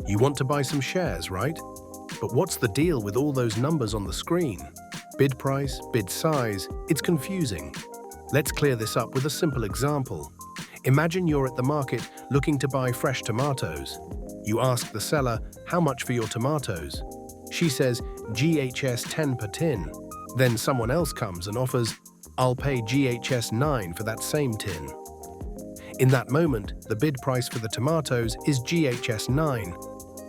You want to buy some shares, right? But what's the deal with all those numbers on the screen? Bid price, bid size, it's confusing. Let's clear this up with a simple example. Imagine you're at the market looking to buy fresh tomatoes. You ask the seller, how much for your tomatoes? She says, GHS 10 per tin. Then someone else comes and offers, I'll pay GHS 9 for that same tin. In that moment, the bid price for the tomatoes is GHS 9.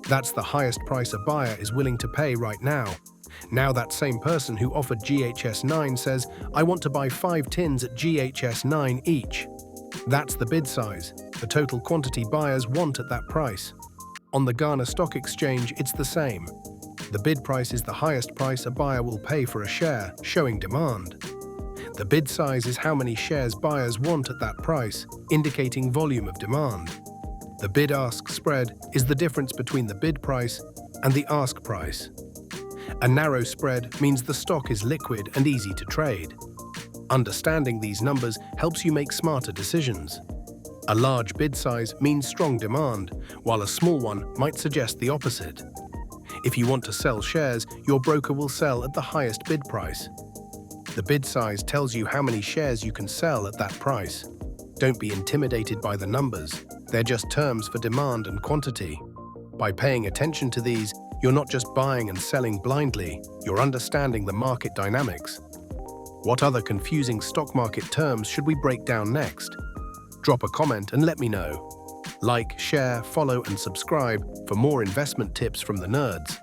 That's the highest price a buyer is willing to pay right now. Now that same person who offered GHS 9 says, I want to buy 5 tins at GHS 9 each. That's the bid size, the total quantity buyers want at that price. On the Ghana Stock Exchange, it's the same. The bid price is the highest price a buyer will pay for a share, showing demand. The bid size is how many shares buyers want at that price, indicating volume of demand. The bid-ask spread is the difference between the bid price and the ask price. A narrow spread means the stock is liquid and easy to trade. Understanding these numbers helps you make smarter decisions. A large bid size means strong demand, while a small one might suggest the opposite. If you want to sell shares, your broker will sell at the highest bid price. The bid size tells you how many shares you can sell at that price. Don't be intimidated by the numbers. They're just terms for demand and quantity. By paying attention to these, you're not just buying and selling blindly, you're understanding the market dynamics. What other confusing stock market terms should we break down next? Drop a comment and let me know. Like, share, follow, and subscribe for more investment tips from the nerds.